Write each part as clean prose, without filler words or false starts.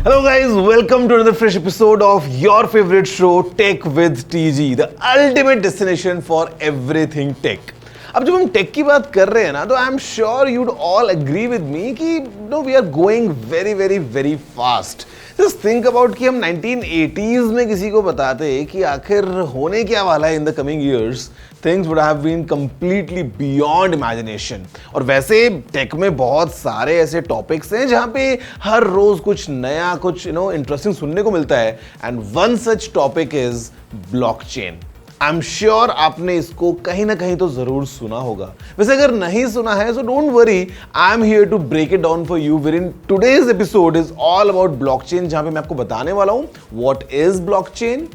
Hello guys, welcome to another fresh episode of your favorite show Tech with TG, the ultimate destination for everything tech. अब जब हम take की बात कर रहे हैं ना, तो I am sure you'd all agree with me कि no we are going very very very fast. Just think about कि हम 1980s में किसी को बताते कि आखिर होने क्या वाला है in the coming years, things would have been completely beyond imagination. और वैसे टेक में बहुत सारे ऐसे टॉपिक्स हैं जहां पे हर रोज कुछ नया, कुछ इंटरेस्टिंग सुनने को मिलता है. And one such topic is blockchain. I am sure आपने इसको कहीं ना कहीं तो जरूर सुना होगा. वैसे अगर नहीं सुना है so don't worry, I am here to break it down for you. Where in today's episode is all about blockchain, जहां पे मैं आपको बताने वाला हूं what is blockchain,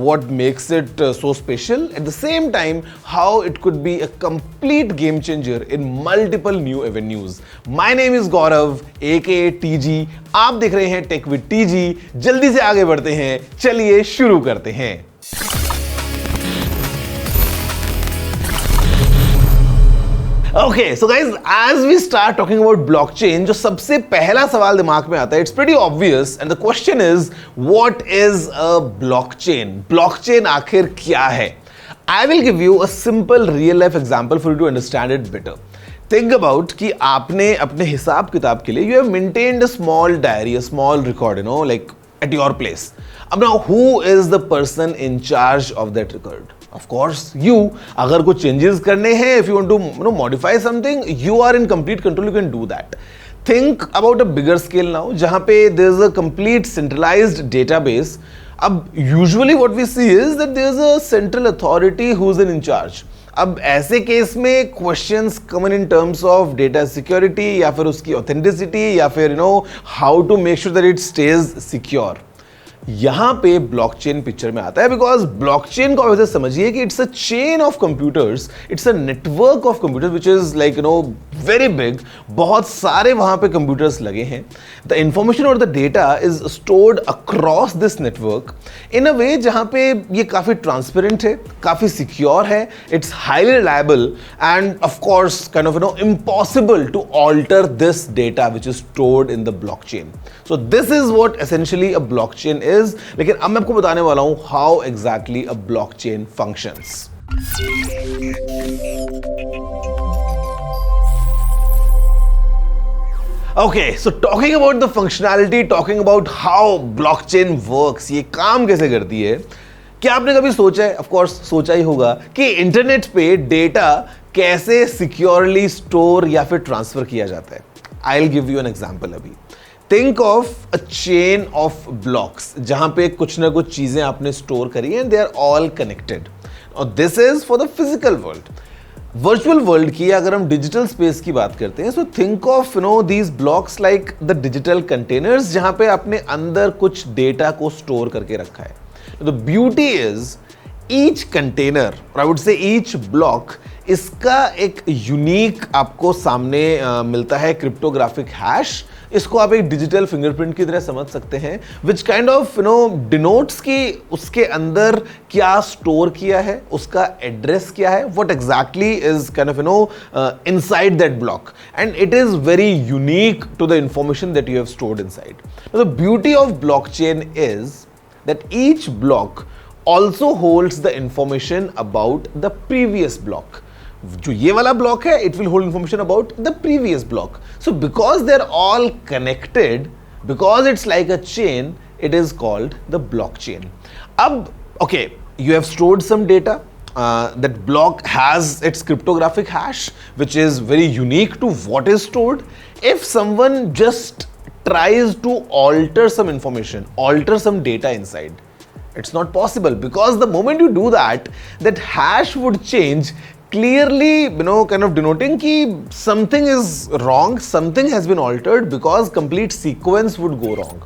what makes it so special, at the same time how it could be a complete game changer in multiple new avenues. My name is Gaurav aka TG. आप देख रहे हैं टेक विद TG. जल्दी से आगे बढ़ते हैं, चलिए शुरू करते हैं. Okay, so guys, as we start talking about blockchain, जो सबसे पहला सवाल दिमाग में आता है, it's pretty obvious, and the question is, what is a blockchain? Blockchain आखिर क्या है? I will give you a simple real life example for you to understand it better. Think about कि आपने अपने हिसाब किताब के लिए you have maintained a small diary, a small record, like at your place. अब now, who is the person in charge of that record? Of course, you. अगर कुछ changes करने हैं, if you want to modify something, you are in complete control. You can do that. Think about a bigger scale now, जहाँ पे there is a complete centralized database. अब usually what we see is that there is a central authority who's in charge. अब ऐसे case में questions come in terms of data security या फिर उसकी authenticity या फिर how to make sure that it stays secure. यहां पे ब्लॉकचेन पिक्चर में आता है, बिकॉज ब्लॉकचेन को वैसे समझिए कि it's a chain of computers, it's a network of computers which is like very big. बहुत सारे वहां पे कंप्यूटर्स लगे हैं. द इंफॉर्मेशन और the data is stored across this network in a way जहां पे ये काफी ट्रांसपेरेंट है, काफी सिक्योर है, it's highly reliable and of course kind of impossible to alter this data which is stored in the blockchain. So this is what essentially a blockchain is. लेकिन अब मैं आपको बताने वाला हूं how exactly a blockchain functions. Okay, so talking about the functionality, talking about how blockchain works, ये काम कैसे करती है. क्या आपने कभी सोचा है, ऑफ कोर्स सोचा ही होगा, कि इंटरनेट पे डेटा कैसे सिक्योरली स्टोर या फिर ट्रांसफर किया जाता है. I will give you an example. अभी think of a chain of blocks जहां पे कुछ ना कुछ चीजें आपने स्टोर करी हैं, दे आर ऑल कनेक्टेड. और this is for the physical world. Virtual world की अगर हम डिजिटल स्पेस की बात करते हैं, so think of these blocks like the digital containers जहां पे आपने अंदर कुछ डेटा को स्टोर करके रखा है. The beauty is each container, और I would say each block, इसका एक यूनिक आपको सामने मिलता है क्रिप्टोग्राफिक हैश. इसको आप एक डिजिटल फिंगरप्रिंट की तरह समझ सकते हैं, विच काइंड ऑफ डिनोट्स कि उसके अंदर क्या स्टोर किया है, उसका एड्रेस क्या है, what exactly is kind of inside that block, and it is very unique to the information that you have stored inside. The beauty of blockchain is that each block also holds the information about the previous block. जो ये वाला block है, it will hold information about the previous block. So because they're all connected, because it's like a chain, it is called the blockchain. अब okay, you have stored some data. That block has its cryptographic hash, which is very unique to what is stored. If someone just tries to alter some information, alter some data inside, it's not possible, because the moment you do that, that hash would change, clearly kind of denoting कि something is wrong, something has been altered, because complete sequence would go wrong.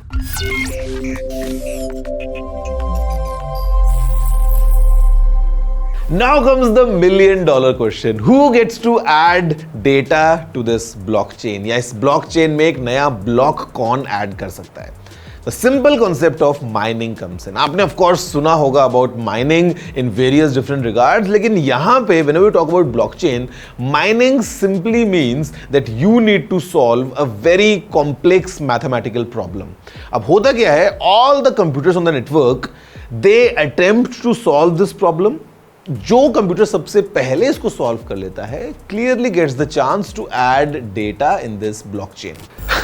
Now comes the $1 million question. Who gets to add data to this blockchain? या इस blockchain में एक नया block कौन add कर सकता है? the simple concept of mining comes in. आपने of course सुना होगा about mining in various different regards, लेकिन यहाँ पे whenever we talk about blockchain, mining simply means that you need to solve a very complex mathematical problem. अब होता क्या है, all the computers on the network, they attempt to solve this problem. जो computer सबसे पहले इसको solve कर लेता है clearly gets the chance to add data in this blockchain.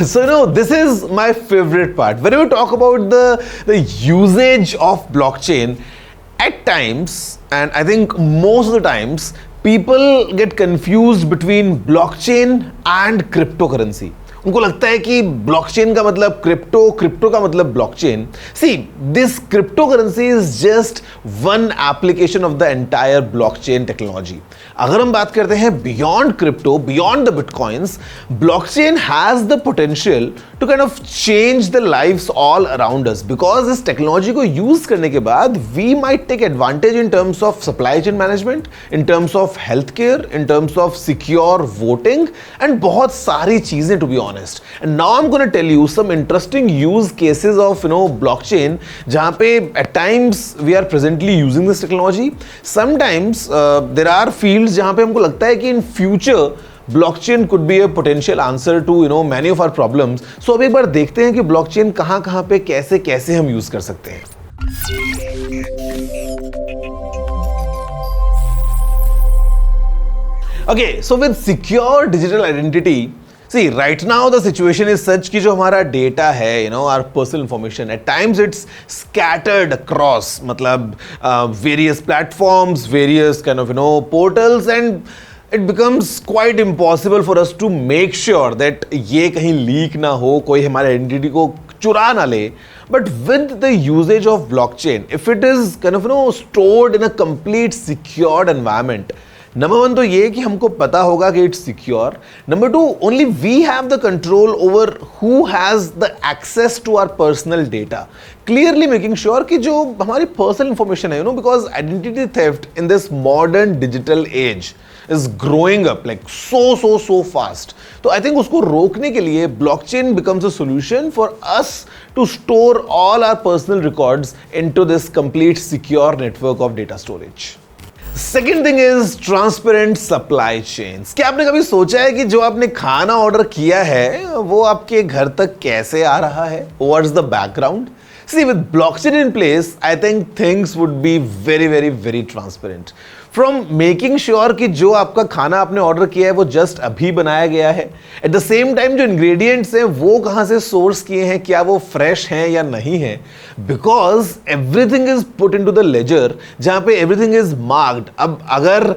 So this is my favorite part. When we talk about the usage of blockchain, at times, and I think most of the times, people get confused between blockchain and cryptocurrency. उनको लगता है कि blockchain का मतलब crypto, crypto का मतलब blockchain. See, this crypto currency is just one application of the entire blockchain technology. अगर हम बात करते हैं beyond crypto, beyond the bitcoins, blockchain has the potential to kind of change the lives all around us, because इस technology को use करने के बाद we might take advantage in terms of supply chain management, in terms of health care, in terms of secure voting and बहुत सारी चीजें, to be honest. And now I'm going to tell you some interesting use cases of blockchain जहाँ पे at times we are presently using this technology. Sometimes there are fields जहाँ पे हमको लगता है कि in future blockchain could be a potential answer to many of our problems. So अब एक बार देखते हैं कि blockchain कहाँ पे कैसे कैसे हम use कर सकते हैं. Okay, so with secure digital identity, see, right now the situation is such कि जो हमारा data है, our personal information, at times it's scattered across, मतलब various platforms, various kind of portals, and it becomes quite impossible for us to make sure that ये कहीं leak ना हो, कोई हमारे identity को चुरा ना ले. But with the usage of blockchain, if it is kind of stored in a complete secured environment, number one तो ये कि हमको पता होगा कि it's secure. Number two, only we have the control over who has the access to our personal data, clearly making sure कि जो हमारी पर्सनल इंफॉर्मेशन है, because identity theft in this modern digital age is growing up like so fast. तो I think उसको रोकने के लिए blockchain becomes a solution for us to store all our personal records into this complete secure network of data storage. Second thing is transparent supply chains. क्या आपने कभी सोचा है कि जो आपने खाना ऑर्डर किया है वो आपके घर तक कैसे आ रहा है? What's the background? See, with blockchain in place, I think things would be very transparent. From making sure कि जो आपका खाना आपने ऑर्डर किया है वो जस्ट अभी बनाया गया है, एट द सेम टाइम जो इंग्रेडिएंट्स हैं वो कहाँ से सोर्स किए हैं, क्या वो फ्रेश हैं या नहीं है, because everything is put into the ledger जहाँ पे एवरीथिंग इज मार्क्ड. अब अगर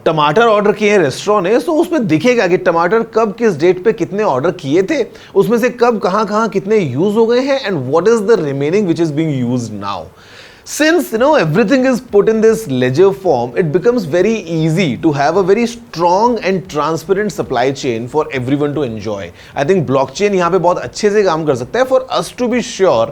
टमाटर ऑर्डर किए हैं रेस्टोरेंट ने, तो उसमें दिखेगा कि टमाटर कब किस डेट पे कितने ऑर्डर किए थे, उसमें से कब कहाँ कितने यूज हो गए हैं, and what is the remaining which is being used now. Since everything is put in this ledger form, it becomes very easy to have a very strong and transparent supply chain for everyone to enjoy. I think blockchain यहाँ पे बहुत अच्छे से काम कर सकता है for us to be sure.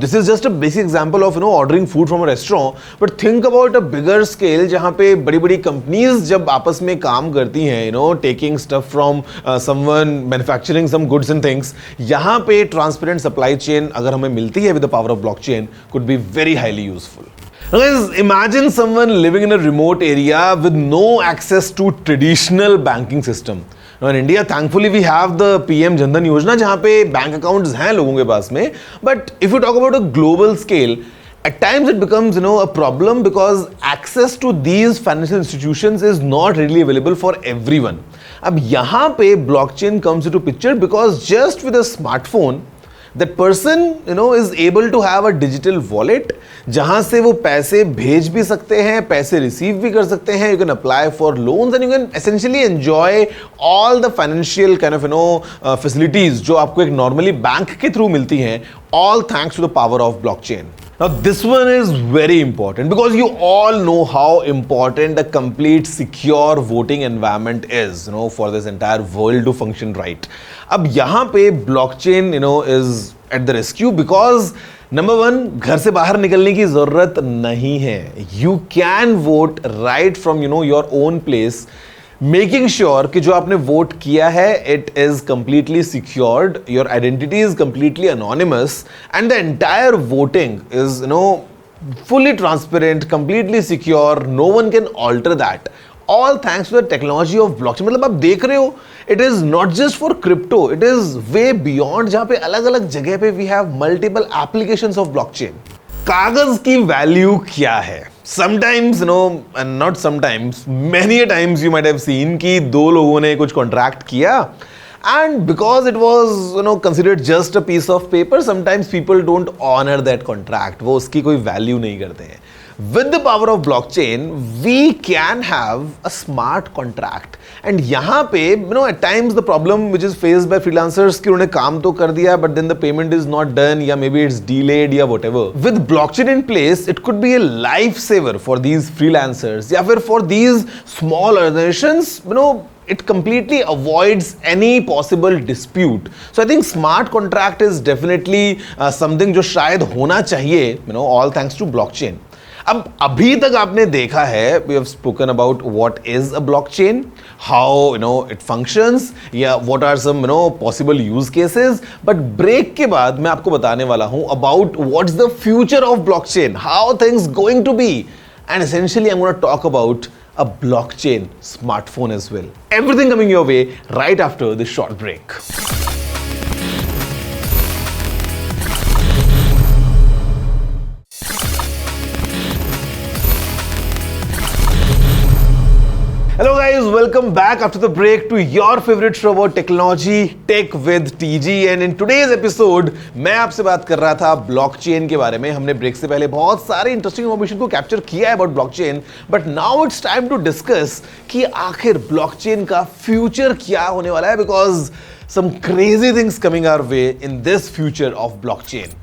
This is just a basic example of ordering food from a restaurant, but think about a bigger scale जहाँ पे बड़ी companies जब आपस में काम करती हैं, taking stuff from someone, manufacturing some goods and things. यहाँ पे transparent supply chain अगर हमें मिलती है with the power of blockchain, could be very highly useful. Now guys, imagine someone living in a remote area with no access to traditional banking system. Now in India, thankfully we have the PM Jan Dhan Yojana जहाँ पे bank accounts हैं लोगों के पास में. But if you talk about a global scale, at times it becomes a problem because access to these financial institutions is not really available for everyone. अब यहाँ पे blockchain comes into picture because just with a smartphone, that person is able to have a digital wallet जहां से वो पैसे भेज भी सकते हैं, पैसे रिसीव भी कर सकते हैं. You can apply for loans and you can essentially enjoy all the financial kind of facilities जो आपको एक normally बैंक के थ्रू मिलती हैं, all thanks to the power of blockchain. Now this one is very important because you all know how important a complete secure voting environment is, for this entire world to function right. अब यहाँ पे blockchain, is at the rescue because number one, घर से बाहर निकलने की जरूरत नहीं है. You can vote right from your own place making sure कि जो आपने वोट किया है it is completely secured, your identity is completely anonymous and the entire voting is fully transparent, completely secure, no one can alter that. All thanks to the technology of blockchain. मतलब आप देख रहे हो, it is not just for crypto, it is way beyond, जहाँ पे अलग अलग जगह पे we have multiple applications of blockchain. कागज की वैल्यू क्या है? Sometimes, and not sometimes, many a times you might have seen कि दो लोगों ने कुछ कॉन्ट्रैक्ट किया and because it was considered just a piece of paper, sometimes people don't honor that contract. वो उसकी कोई वैल्यू नहीं करते हैं. With the power of blockchain, we can have a smart contract. And यहाँ पे at times the problem which is faced by freelancers कि उन्होंने काम तो कर दिया but then the payment is not done या maybe it's delayed या whatever. With blockchain in place, it could be a lifesaver for these freelancers या फिर for these small organizations. It completely avoids any possible dispute. So I think smart contract is definitely something जो शायद होना चाहिए, all thanks to blockchain. अब अभी तक आपने देखा है, we have spoken about what is a blockchain, how it functions, या what are some possible use cases. But break के बाद मैं आपको बताने वाला हूँ about what's the future of blockchain, how things going to be, and essentially I'm going to talk about a blockchain smartphone as well. Everything coming your way right after this short break. Hello guys, welcome back after the break to your favorite show about technology, Tech with TG. And in today's episode, मैं आपसे बात कर रहा था blockchain के बारे में. हमने ब्रेक से पहले बहुत सारे इंटरेस्टिंग इन्फॉर्मेशन को कैप्चर किया है about blockchain, but now it's time to discuss कि आखिर blockchain का फ्यूचर क्या होने वाला है, because some crazy things coming our way in this future of blockchain.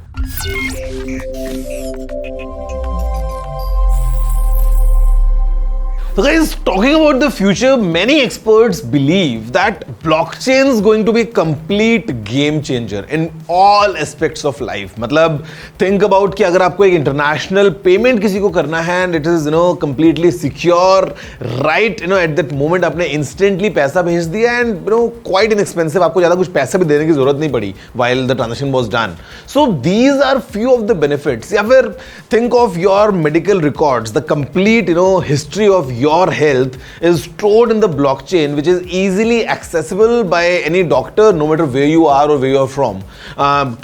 So guys, talking about the future, many experts believe that blockchain is going to be a complete game changer in all aspects of life. मतलब think about कि अगर आपको एक international payment किसी को करना है and it is completely secure, right at that moment आपने instantly पैसा भेज दिया and quite inexpensive, आपको ज़्यादा कुछ पैसा भी देने की ज़रूरत नहीं पड़ी while the transaction was done. So these are few of the benefits. या फिर think of your medical records, the complete history of your health is stored in the blockchain, which is easily accessible by any doctor no matter where you are or where you are from.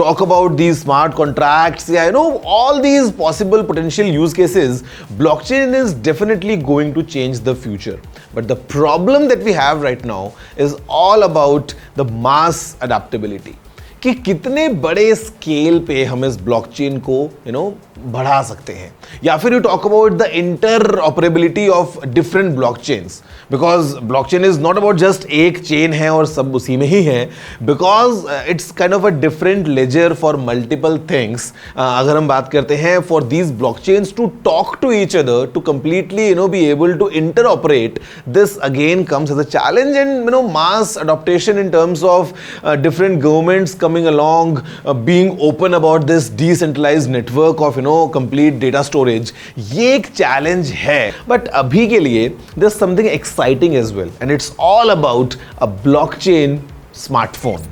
Talk about these smart contracts, all these possible potential use cases. Blockchain is definitely going to change the future, but the problem that we have right now is all about the mass adaptability. कि कितने बड़े scale पे हम इस blockchain को बढ़ा सकते हैं, या फिर you talk about the interoperability of different blockchains, because blockchain is not about just एक चेन है और सब उसी में ही है, because it's kind of a different ledger for multiple things. अगर हम बात करते हैं for these blockchains to talk to each other, to completely be able to interoperate, this again comes as a challenge and mass adoptation in terms of different governments coming along, being open about this decentralized network of complete data storage. ये एक challenge है, but अभी के लिए there's something exciting as well, and it's all about a blockchain smartphone.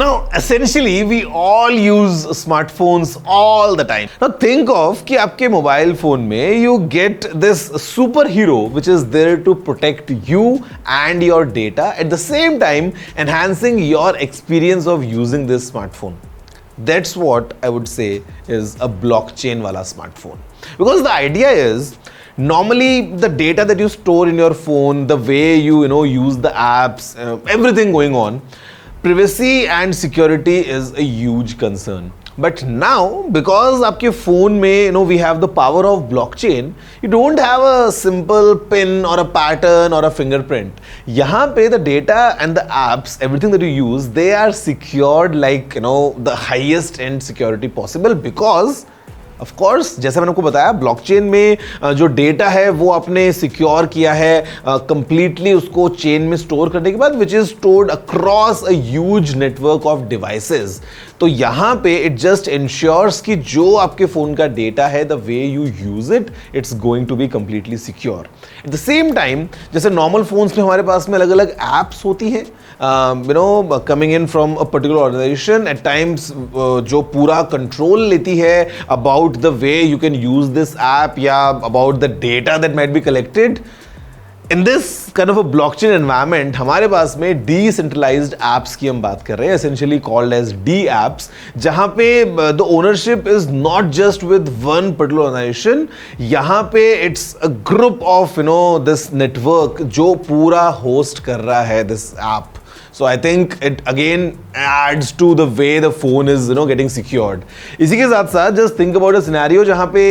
Now, essentially, we all use smartphones all the time. Now, think of कि आपके mobile phone में you get this superhero which is there to protect you and your data, at the same time enhancing your experience of using this smartphone. That's what I would say is a blockchain wala smartphone. Because the idea is, normally the data that you store in your phone, the way you use the apps, everything going on, privacy and security is a huge concern. But now, because आपके phone में we have the power of blockchain, you don't have a simple pin or a pattern or a fingerprint. यहाँ पे the data and the apps, everything that you use, they are secured like the highest end security possible, because of course जैसे मैंने आपको बताया blockchain में जो data है वो आपने सिक्योर किया है कंप्लीटली उसको चेन में स्टोर करने के बाद, विच is stored across a huge network of devices. तो यहां पे इट जस्ट इंश्योर्स कि जो आपके फोन का डेटा है, the way you use it, it's going to be completely secure. At the same time जैसे नॉर्मल फोन्स में हमारे पास में अलग अलग एप्स होती है coming in from a particular organization, at times जो पूरा कंट्रोल लेती है about the way you can use this app या about the data that might be collected. In this kind of a blockchain environment हमारे पास में decentralised apps की हम बात कर रहे हैं, essentially called as D apps, जहां पे the ownership is not just with one particular organisation, यहां पे it's a group of this network जो पूरा होस्ट कर रहा है this app. So I think it again adds to the way the phone is getting secured. इसी के साथ साथ just think about a scenario जहाँ पे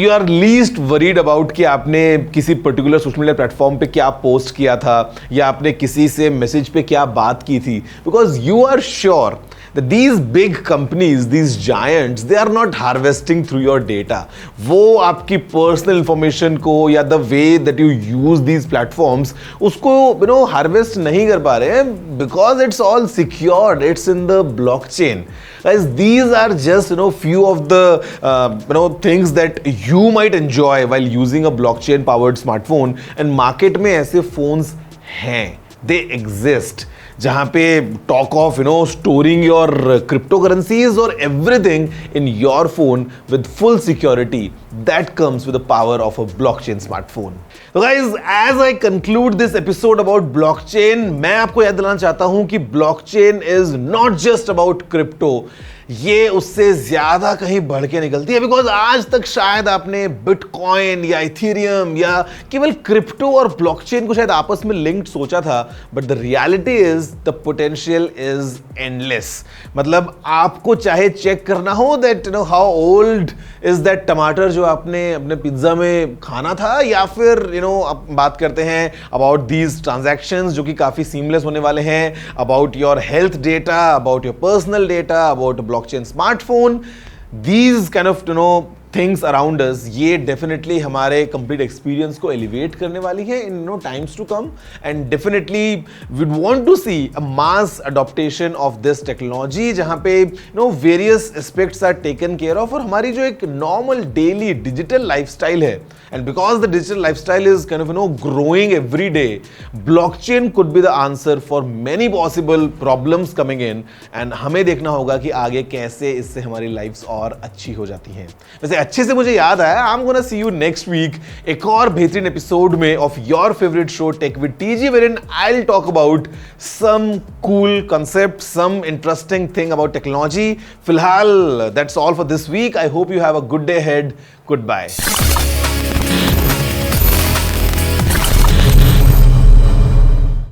you are least worried about कि आपने किसी particular social media platform पे क्या post किया था या आपने किसी से message पे क्या बात की थी, because you are sure that these big companies, these giants, they are not harvesting through your data. वो आपकी personal information को या the way that you use these platforms उसको harvest नहीं कर पा रहे हैं because it's all secured, it's in the blockchain. Guys, these are just few of the things that you might enjoy while using a blockchain powered smartphone, and market में ऐसे phones हैं, they exist, जहां पे talk of storing your cryptocurrencies or everything in your phone with full security that comes with the power of a blockchain smartphone. So guys, as I conclude this episode about blockchain, मैं आपको याद दिलाना चाहता हूं कि blockchain is not just about crypto, ये उससे ज्यादा कहीं बढ़ के निकलती है, बिकॉज आज तक शायद आपने बिटकॉइन या इथेरियम या केवल क्रिप्टो और ब्लॉकचेन को शायद आपस में लिंक्ड सोचा था, but the reality is the potential is endless. मतलब आपको चाहे चेक करना हो that how old is that टमाटर जो आपने अपने पिज्जा में खाना था, या फिर आप बात करते हैं अबाउट दीज ट्रांजैक्शंस जो कि काफी सीमलेस होने वाले हैं, about your health data, about your personal data, about blockchain smartphone, these kind of things around us, ये definitely हमारे complete experience को elevate करने वाली है in times to come, and definitely we'd want to see a mass adoption of this technology जहाँ पे various aspects are taken care of, और हमारी जो एक normal daily digital lifestyle है, and because the digital lifestyle is kind of growing every day, blockchain could be the answer for many possible problems coming in, and हमें देखना होगा कि आगे कैसे इससे हमारी lives और अच्छी हो जाती हैं। वैसे अच्छे से मुझे याद आया, I am gonna see you next week एक और बेहतरीन एपिसोड में of your favourite show tech with TG, wherein I will talk about some cool concept, some interesting thing about technology. फिलहाल that's all for this week. I hope you have a good day ahead. Goodbye.